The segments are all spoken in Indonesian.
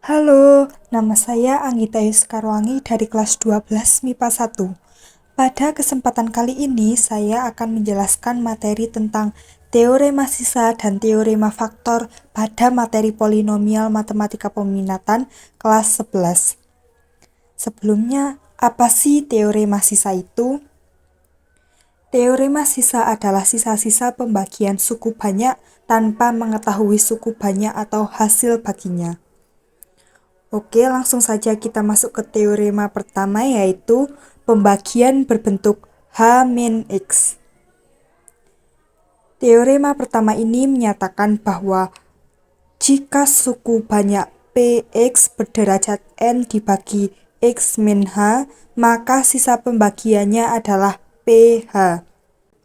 Halo, nama saya Anggita Yuskarwangi dari kelas 12 MIPA 1. Pada kesempatan kali ini, saya akan menjelaskan materi tentang teorema sisa dan teorema faktor pada materi polinomial matematika peminatan kelas 11. Sebelumnya, apa sih teorema sisa itu? Teorema sisa adalah sisa-sisa pembagian suku banyak tanpa mengetahui suku banyak atau hasil baginya. Oke, langsung saja kita masuk ke teorema pertama, yaitu pembagian berbentuk H-X. Teorema pertama ini menyatakan bahwa jika suku banyak Px berderajat n dibagi x-h, maka sisa pembagiannya adalah PH.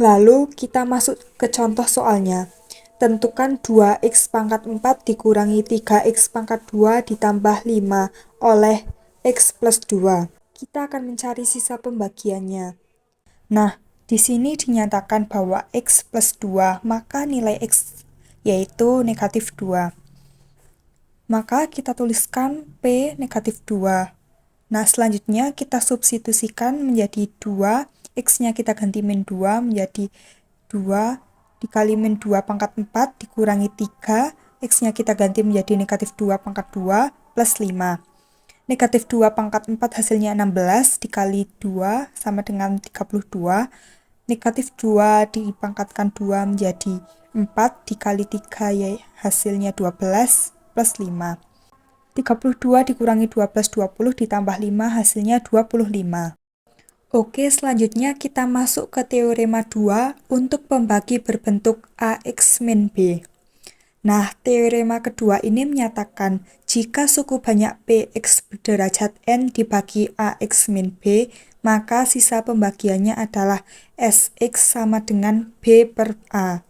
Lalu kita masuk ke contoh soalnya. Tentukan 2x pangkat 4 dikurangi 3x pangkat 2 ditambah 5 oleh x plus 2. Kita akan mencari sisa pembagiannya. Nah, di sini dinyatakan bahwa x plus 2, maka nilai x yaitu negatif 2. Maka kita tuliskan P negatif 2. Nah, selanjutnya kita substitusikan menjadi 2, x-nya kita ganti min 2 menjadi 2 dikali min 2 pangkat 4 dikurangi 3, x-nya kita ganti menjadi negatif 2 pangkat 2 plus 5. Negatif 2 pangkat 4 hasilnya 16 dikali 2 sama dengan 32. Negatif 2 dipangkatkan 2 menjadi 4 dikali 3 ya hasilnya 12 plus 5. 32 dikurangi 12, 20 ditambah 5 hasilnya 25. Oke, selanjutnya kita masuk ke teorema 2 untuk pembagi berbentuk AX min B. Nah, teorema kedua ini menyatakan jika suku banyak Px berderajat n dibagi AX min B, maka sisa pembagiannya adalah Sx sama dengan B per A.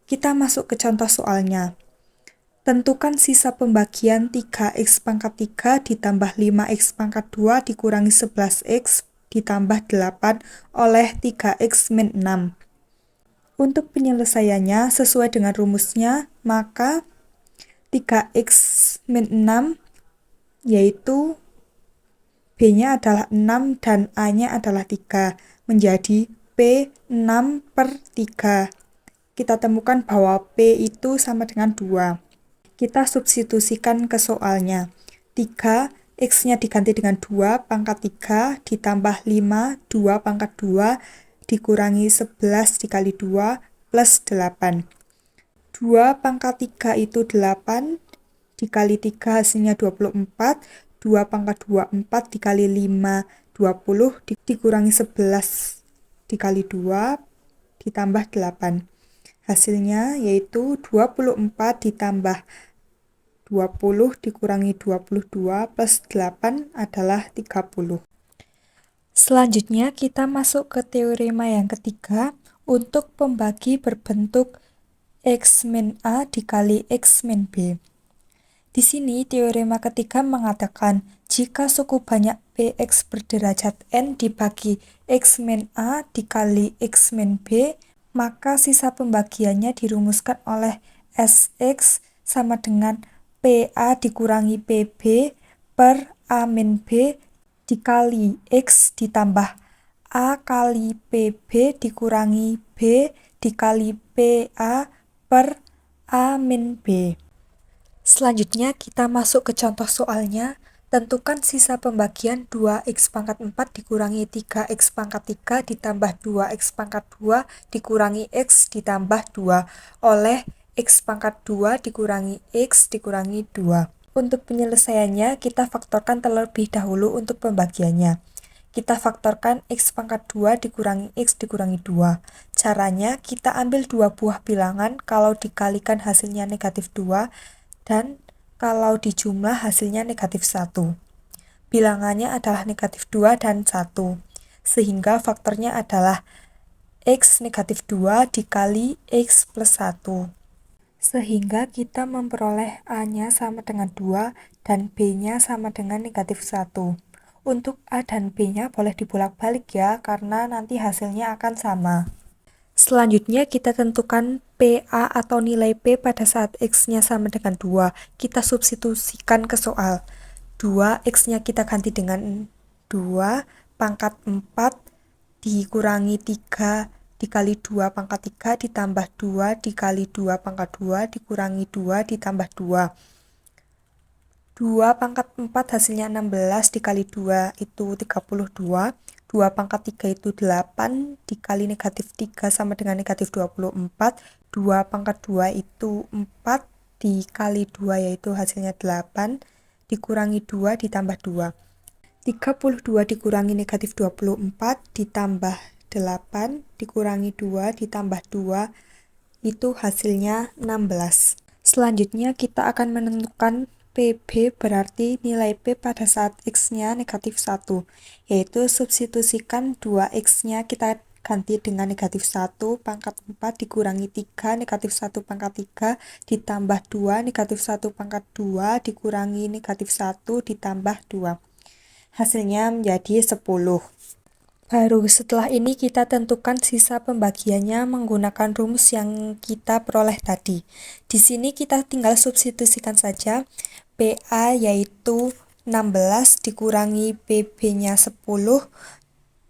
Kita masuk ke contoh soalnya. Tentukan sisa pembagian 3x pangkat 3 ditambah 5x pangkat 2 dikurangi 11x ditambah 8 oleh 3x min 6. Untuk penyelesaiannya sesuai dengan rumusnya, maka 3x min 6 yaitu B-nya adalah 6 dan A-nya adalah 3, menjadi P 6 per 3. Kita temukan bahwa P itu sama dengan 2. Kita substitusikan ke soalnya. 3, x-nya diganti dengan 2 pangkat 3 ditambah 5, 2 pangkat 2 dikurangi 11 dikali 2 plus 8. 2 pangkat 3 itu 8, dikali 3 hasilnya 24, 2 pangkat 2, 4 dikali 5, 20, dikurangi 11 dikali 2 ditambah 8. Hasilnya yaitu 24 ditambah 20 dikurangi 22 plus 8 adalah 30. Selanjutnya kita masuk ke teorema yang ketiga untuk pembagi berbentuk x min A dikali x min B. Di sini teorema ketiga mengatakan jika suku banyak Px berderajat n dibagi x min A dikali x min B, maka sisa pembagiannya dirumuskan oleh Sx sama dengan PA dikurangi PB per A min B dikali X ditambah A kali PB dikurangi B dikali PA per A min B. Selanjutnya kita masuk ke contoh soalnya. Tentukan sisa pembagian 2x pangkat 4 dikurangi 3x pangkat 3 ditambah 2x pangkat 2 dikurangi x ditambah 2 oleh x pangkat 2 dikurangi x dikurangi 2. Untuk penyelesaiannya kita faktorkan terlebih dahulu untuk pembagiannya. Kita faktorkan x pangkat 2 dikurangi x dikurangi 2. Caranya kita ambil dua buah bilangan, kalau dikalikan hasilnya negatif 2 dan kalau dijumlah hasilnya negatif 1. Bilangannya adalah negatif 2 dan 1, sehingga faktornya adalah x negatif 2 dikali x plus 1. Sehingga kita memperoleh A-nya sama dengan 2 dan B-nya sama dengan negatif 1. Untuk A dan B-nya boleh dibolak-balik ya, karena nanti hasilnya akan sama. Selanjutnya kita tentukan PA atau nilai P pada saat X-nya sama dengan 2. Kita substitusikan ke soal. 2, X-nya kita ganti dengan 2 pangkat 4 dikurangi 3 dikali 2 pangkat 3 ditambah 2 dikali 2 pangkat 2 dikurangi 2 ditambah 2. 2 pangkat 4 hasilnya 16 dikali 2 itu 32. 2 pangkat 3 itu 8 dikali negatif 3 sama dengan negatif 24. 2 pangkat 2 itu 4 dikali 2 yaitu hasilnya 8 dikurangi 2 ditambah 2. 32 dikurangi negatif 24 ditambah 8 dikurangi 2 ditambah 2 itu hasilnya 16. Selanjutnya kita akan menentukan PB berarti nilai P pada saat X-nya negatif 1, yaitu substitusikan 2X-nya kita ganti dengan negatif 1 pangkat 4 dikurangi 3 negatif 1 pangkat 3 ditambah 2 negatif 1 pangkat 2 dikurangi negatif 1 ditambah 2. Hasilnya menjadi 10. Baru setelah ini kita tentukan sisa pembagiannya menggunakan rumus yang kita peroleh tadi. Di sini kita tinggal substitusikan saja. PA yaitu 16 dikurangi PB-nya 10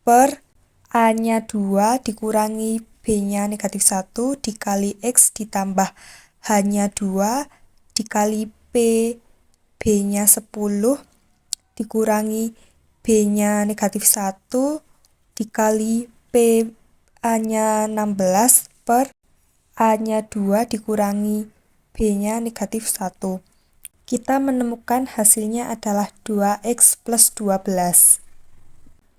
per A-nya 2 dikurangi B-nya negatif 1 dikali X ditambah H-nya 2 dikali PB-nya 10 dikurangi B-nya negatif 1 dikali PA-nya 16 per A-nya 2 dikurangi B-nya negatif 1. Kita menemukan hasilnya adalah 2X plus 12.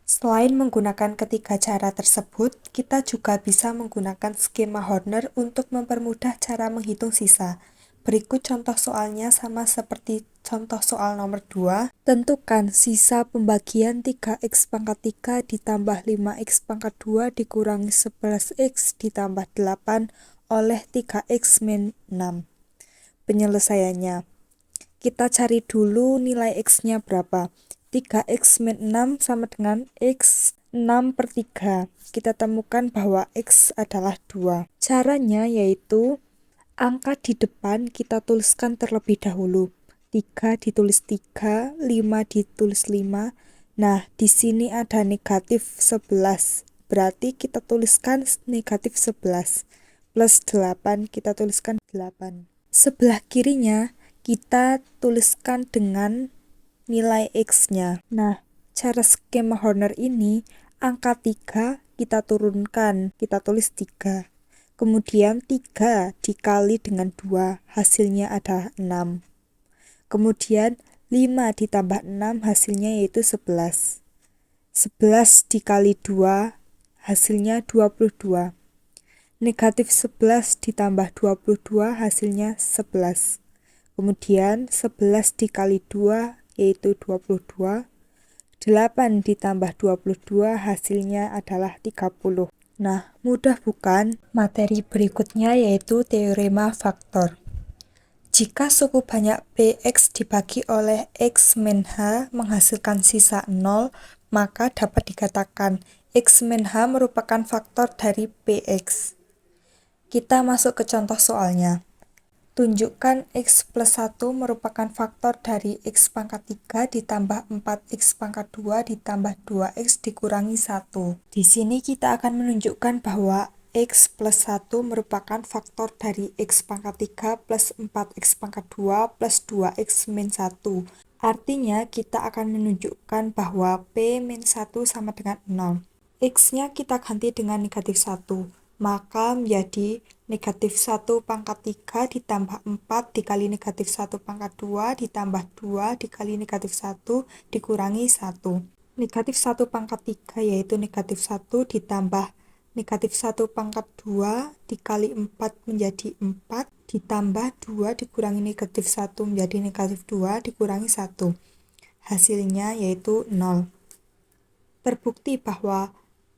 Selain menggunakan ketiga cara tersebut, kita juga bisa menggunakan skema Horner untuk mempermudah cara menghitung sisa. Berikut contoh soalnya sama seperti contoh soal nomor 2. Tentukan sisa pembagian 3X pangkat 3 ditambah 5X pangkat 2 dikurangi 11X ditambah 8 oleh 3X min 6. Penyelesaiannya. Kita cari dulu nilai X-nya berapa. 3X min 6 sama dengan X 6 per 3. Kita temukan bahwa X adalah 2. Caranya yaitu angka di depan kita tuliskan terlebih dahulu. 3 ditulis 3, 5 ditulis 5. Nah, di sini ada negatif 11. Berarti kita tuliskan negatif 11. Plus 8 kita tuliskan 8. Sebelah kirinya kita tuliskan dengan nilai X-nya. Nah, cara skema Horner ini, angka 3 kita turunkan, kita tulis 3. Kemudian 3 dikali dengan 2, hasilnya adalah 6. Kemudian 5 ditambah 6, hasilnya yaitu 11. 11 dikali 2, hasilnya 22. Negatif 11 ditambah 22, hasilnya 11. Kemudian 11 dikali 2 yaitu 22. 8 ditambah 22 hasilnya adalah 30. Nah, mudah bukan? Materi berikutnya yaitu teorema faktor. Jika suku banyak PX dibagi oleh X min H menghasilkan sisa 0, maka dapat dikatakan X min H merupakan faktor dari PX. Kita masuk ke contoh soalnya. Tunjukkan X plus 1 merupakan faktor dari X pangkat 3 ditambah 4X pangkat 2 ditambah 2X dikurangi 1. Di sini kita akan menunjukkan bahwa X plus 1 merupakan faktor dari X pangkat 3 plus 4X pangkat 2 plus 2X min 1. Artinya kita akan menunjukkan bahwa P min 1 sama dengan 0. X-nya kita ganti dengan negatif 1. Maka menjadi negatif 1 pangkat 3 ditambah 4 dikali negatif 1 pangkat 2 ditambah 2 dikali negatif 1 dikurangi 1. Negatif 1 pangkat 3 yaitu negatif 1 ditambah negatif 1 pangkat 2 dikali 4 menjadi 4 ditambah 2 dikurangi negatif 1 menjadi negatif 2 dikurangi 1. Hasilnya yaitu 0. Terbukti bahwa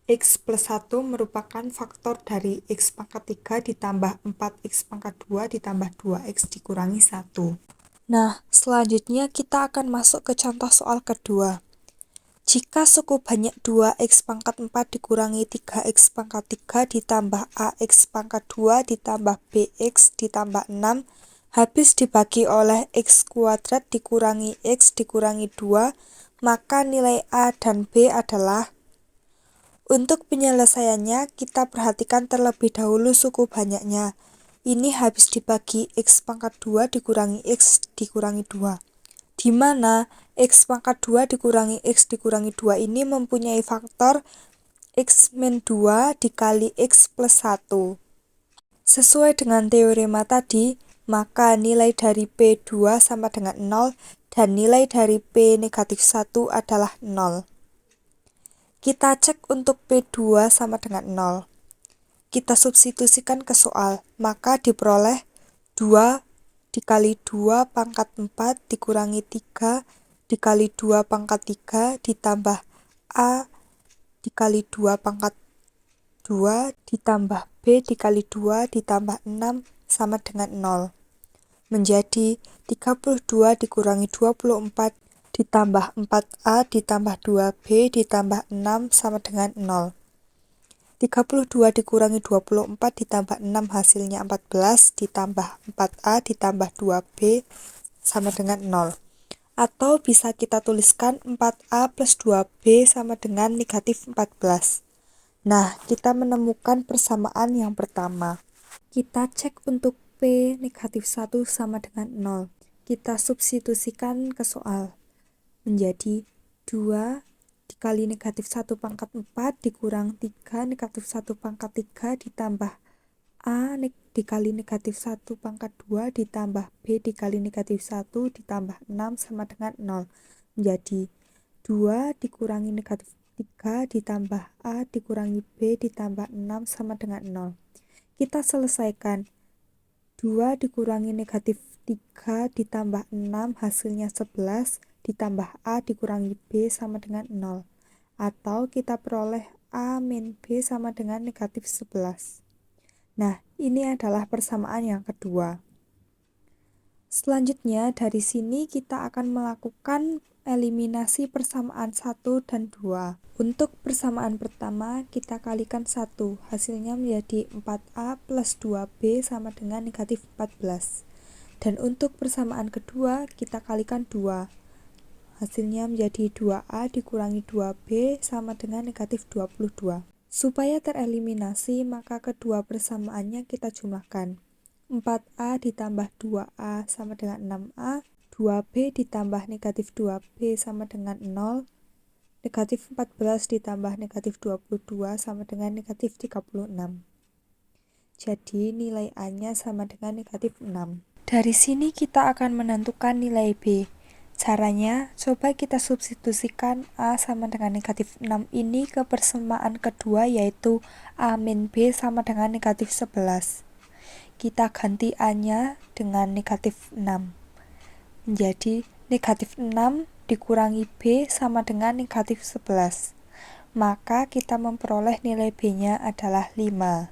X plus 1 merupakan faktor dari X pangkat 3 ditambah 4X pangkat 2 ditambah 2X dikurangi 1. Nah, selanjutnya kita akan masuk ke contoh soal kedua. Jika suku banyak 2x pangkat 4 dikurangi 3x pangkat 3 ditambah ax pangkat 2 ditambah bx ditambah 6 habis dibagi oleh x kuadrat dikurangi x dikurangi 2, maka nilai a dan b adalah. Untuk penyelesaiannya, kita perhatikan terlebih dahulu suku banyaknya. Ini habis dibagi x pangkat 2 dikurangi x dikurangi 2. Di mana x pangkat 2 dikurangi x dikurangi 2 ini mempunyai faktor x min 2 dikali x plus 1. Sesuai dengan teorema tadi, maka nilai dari P2 sama dengan 0 dan nilai dari P negatif 1 adalah 0. Kita cek untuk P2 sama dengan 0. Kita substitusikan ke soal, maka diperoleh 2 dikali 2 pangkat 4 dikurangi 3 dikali 2 pangkat 3 ditambah A dikali 2 pangkat 2 ditambah B dikali 2 ditambah 6 sama dengan 0. Menjadi 32 dikurangi 24 ditambah 4A ditambah 2B ditambah 6 sama dengan 0. 32 dikurangi 24 ditambah 6 hasilnya 14 ditambah 4A ditambah 2B sama dengan 0. Atau bisa kita tuliskan 4A plus 2B sama dengan negatif 14. Nah, kita menemukan persamaan yang pertama. Kita cek untuk P negatif 1 sama dengan 0. Kita substitusikan ke soal. Menjadi 2 dikali negatif 1 pangkat 4 dikurang 3 negatif 1 pangkat 3 ditambah A dikali negatif 1 pangkat 2 ditambah B dikali negatif 1 ditambah 6 sama dengan 0. Menjadi 2 dikurangi negatif 3 ditambah A dikurangi B ditambah 6 sama dengan 0. Kita selesaikan. 2 dikurangi negatif 3 ditambah 6 hasilnya 11 ditambah A dikurangi B sama dengan 0. Atau kita peroleh A min B sama dengan negatif 11. Nah, ini adalah persamaan yang kedua. Selanjutnya, dari sini kita akan melakukan eliminasi persamaan 1 dan 2. Untuk persamaan pertama, kita kalikan 1. Hasilnya menjadi 4A plus 2B sama dengan negatif 14. Dan untuk persamaan kedua, kita kalikan 2. Hasilnya menjadi 2A dikurangi 2B sama dengan negatif 22. Supaya tereliminasi, maka kedua persamaannya kita jumlahkan. 4A ditambah 2A sama dengan 6A, 2B ditambah negatif 2B sama dengan 0, negatif 14 ditambah negatif 22 sama dengan negatif 36. Jadi nilai A-nya sama dengan negatif 6. Dari sini kita akan menentukan nilai B. Caranya, coba kita substitusikan A sama dengan negatif 6 ini ke persamaan kedua, yaitu A min B sama dengan negatif 11. Kita ganti A-nya dengan negatif 6. Menjadi negatif 6 dikurangi B sama dengan negatif 11. Maka kita memperoleh nilai B-nya adalah 5.